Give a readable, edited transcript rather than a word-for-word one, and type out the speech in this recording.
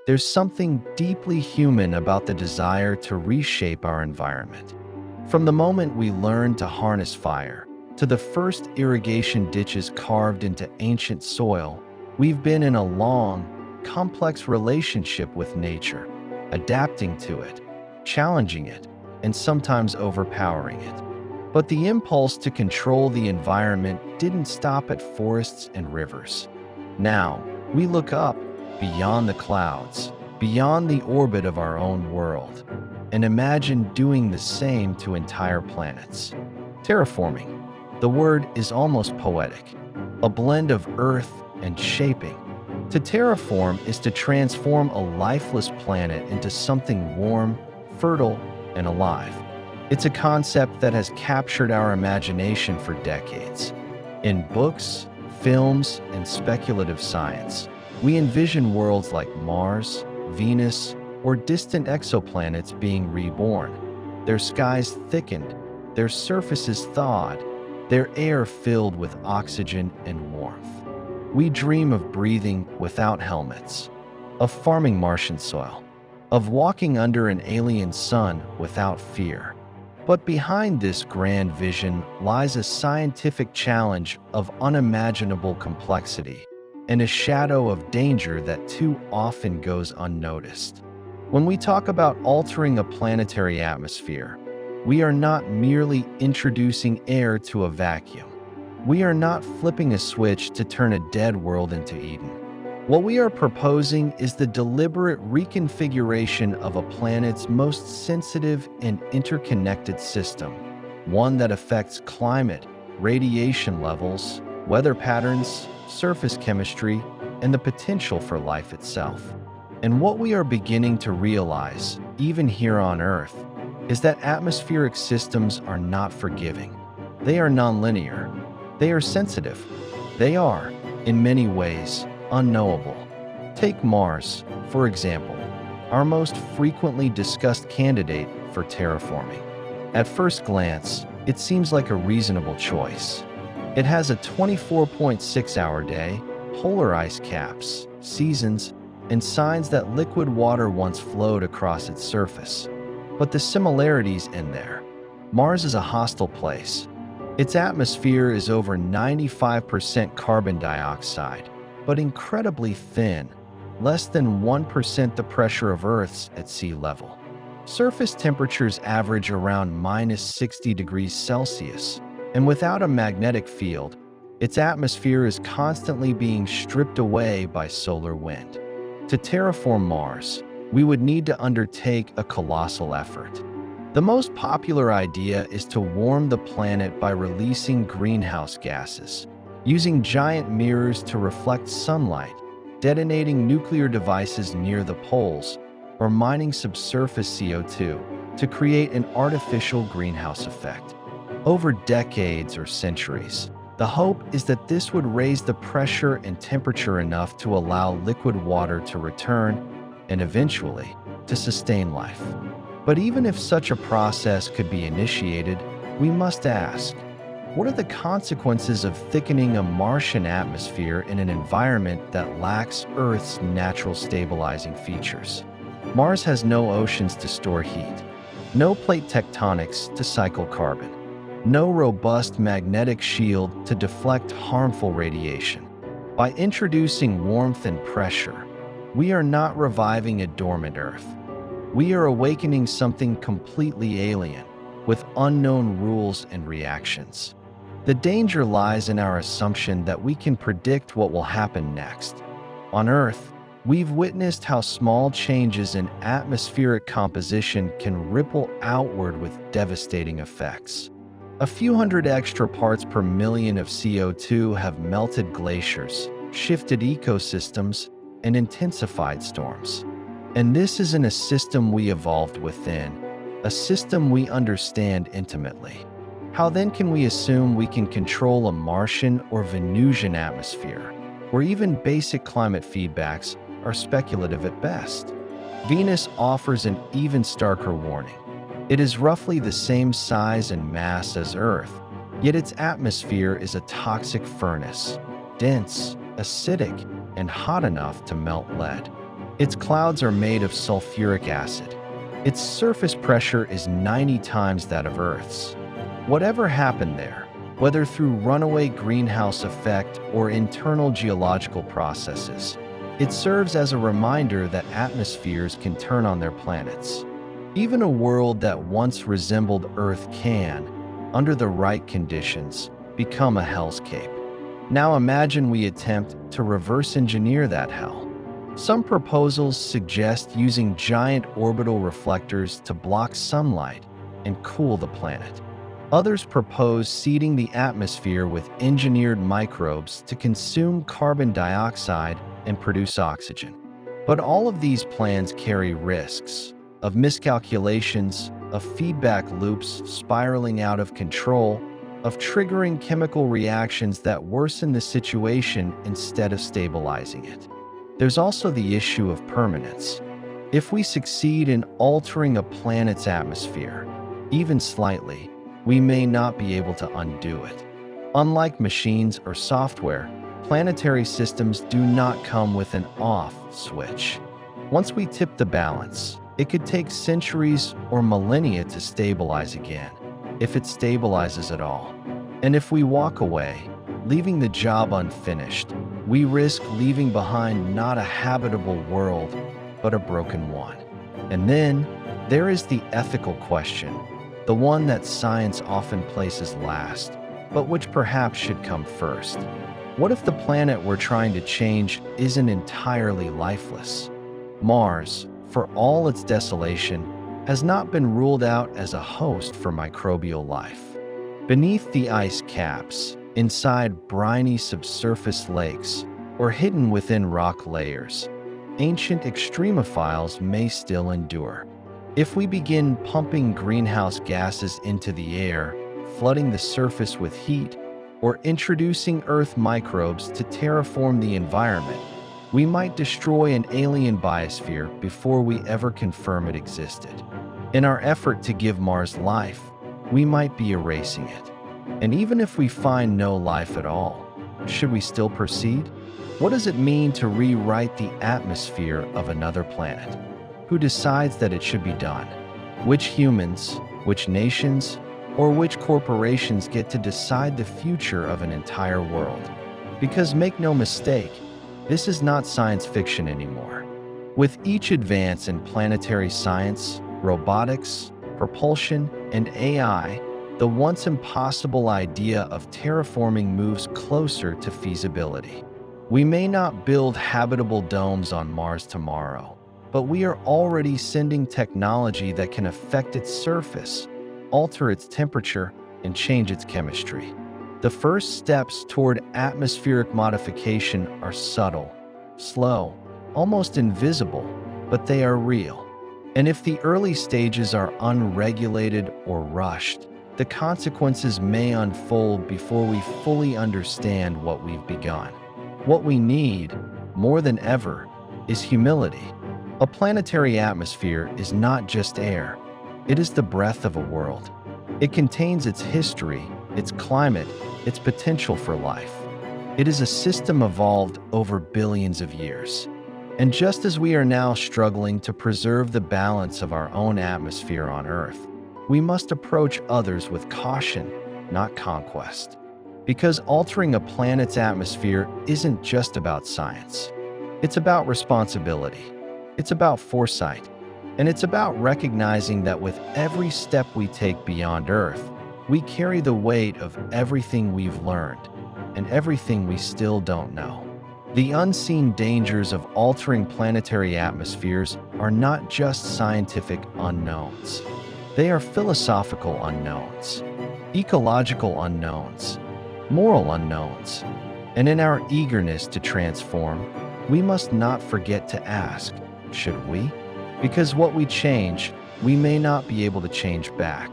There's something deeply human about the desire to reshape our environment. From the moment we learned to harness fire, to the first irrigation ditches carved into ancient soil, we've been in a long, complex relationship with nature, adapting to it, challenging it, and sometimes overpowering it. But the impulse to control the environment didn't stop at forests and rivers. Now, we look up, beyond the clouds, beyond the orbit of our own world, and imagine doing the same to entire planets. Terraforming. The word is almost poetic, a blend of earth and shaping. To terraform is to transform a lifeless planet into something warm, fertile, and alive. It's a concept that has captured our imagination for decades. In books, films, and speculative science, we envision worlds like Mars, Venus, or distant exoplanets being reborn, their skies thickened, their surfaces thawed, their air filled with oxygen and warmth. We dream of breathing without helmets, of farming Martian soil, of walking under an alien sun without fear. But behind this grand vision lies a scientific challenge of unimaginable complexity and a shadow of danger that too often goes unnoticed. When we talk about altering a planetary atmosphere, we are not merely introducing air to a vacuum. We are not flipping a switch to turn a dead world into Eden. What we are proposing is the deliberate reconfiguration of a planet's most sensitive and interconnected system, one that affects climate, radiation levels, weather patterns, surface chemistry, and the potential for life itself. And what we are beginning to realize, even here on Earth, is that atmospheric systems are not forgiving. They are nonlinear. They are sensitive. They are, in many ways, unknowable. Take Mars, for example, our most frequently discussed candidate for terraforming. At first glance, it seems like a reasonable choice. It has a 24.6-hour day, polar ice caps, seasons, and signs that liquid water once flowed across its surface. But the similarities end there. Mars is a hostile place. Its atmosphere is over 95% carbon dioxide, but incredibly thin, less than 1% the pressure of Earth's at sea level. Surface temperatures average around -60 degrees Celsius, and without a magnetic field, its atmosphere is constantly being stripped away by solar wind. To terraform Mars, we would need to undertake a colossal effort. The most popular idea is to warm the planet by releasing greenhouse gases, using giant mirrors to reflect sunlight, detonating nuclear devices near the poles, or mining subsurface CO2 to create an artificial greenhouse effect. Over decades or centuries, the hope is that this would raise the pressure and temperature enough to allow liquid water to return and eventually to sustain life. But even if such a process could be initiated, we must ask, what are the consequences of thickening a Martian atmosphere in an environment that lacks Earth's natural stabilizing features? Mars has no oceans to store heat, no plate tectonics to cycle carbon, no robust magnetic shield to deflect harmful radiation. By introducing warmth and pressure, we are not reviving a dormant Earth. We are awakening something completely alien, with unknown rules and reactions. The danger lies in our assumption that we can predict what will happen next. On Earth, we've witnessed how small changes in atmospheric composition can ripple outward with devastating effects. A few hundred extra parts per million of CO2 have melted glaciers, shifted ecosystems, and intensified storms. And this isn't a system we evolved within, a system we understand intimately. How then can we assume we can control a Martian or Venusian atmosphere, where even basic climate feedbacks are speculative at best? Venus offers an even starker warning. It is roughly the same size and mass as Earth, yet its atmosphere is a toxic furnace, dense, acidic, and hot enough to melt lead. Its clouds are made of sulfuric acid. Its surface pressure is 90 times that of Earth's. Whatever happened there, whether through runaway greenhouse effect or internal geological processes, it serves as a reminder that atmospheres can turn on their planets. Even a world that once resembled Earth can, under the right conditions, become a hellscape. Now imagine we attempt to reverse engineer that hell. Some proposals suggest using giant orbital reflectors to block sunlight and cool the planet. Others propose seeding the atmosphere with engineered microbes to consume carbon dioxide and produce oxygen. But all of these plans carry risks of miscalculations, of feedback loops spiraling out of control, of triggering chemical reactions that worsen the situation instead of stabilizing it. There's also the issue of permanence. If we succeed in altering a planet's atmosphere, even slightly, we may not be able to undo it. Unlike machines or software, planetary systems do not come with an off switch. Once we tip the balance, it could take centuries or millennia to stabilize again, if it stabilizes at all. And if we walk away, leaving the job unfinished, we risk leaving behind not a habitable world, but a broken one. And then there is the ethical question, the one that science often places last, but which perhaps should come first. What if the planet we're trying to change isn't entirely lifeless? Mars, for all its desolation, has not been ruled out as a host for microbial life. Beneath the ice caps, inside briny subsurface lakes, or hidden within rock layers, ancient extremophiles may still endure. If we begin pumping greenhouse gases into the air, flooding the surface with heat, or introducing Earth microbes to terraform the environment, we might destroy an alien biosphere before we ever confirm it existed. In our effort to give Mars life, we might be erasing it. And even if we find no life at all, should we still proceed? What does it mean to rewrite the atmosphere of another planet? Who decides that it should be done? Which humans, which nations, or which corporations get to decide the future of an entire world? Because make no mistake, this is not science fiction anymore. With each advance in planetary science, robotics, propulsion, and AI, the once impossible idea of terraforming moves closer to feasibility. We may not build habitable domes on Mars tomorrow, but we are already sending technology that can affect its surface, alter its temperature, and change its chemistry. The first steps toward atmospheric modification are subtle, slow, almost invisible, but they are real. And if the early stages are unregulated or rushed, the consequences may unfold before we fully understand what we've begun. What we need, more than ever, is humility. A planetary atmosphere is not just air, it is the breath of a world. It contains its history, its climate, its potential for life. It is a system evolved over billions of years. And just as we are now struggling to preserve the balance of our own atmosphere on Earth, we must approach others with caution, not conquest. Because altering a planet's atmosphere isn't just about science. It's about responsibility. It's about foresight. And it's about recognizing that with every step we take beyond Earth, we carry the weight of everything we've learned and everything we still don't know. The unseen dangers of altering planetary atmospheres are not just scientific unknowns. They are philosophical unknowns, ecological unknowns, moral unknowns. And in our eagerness to transform, we must not forget to ask, should we? Because what we change, we may not be able to change back.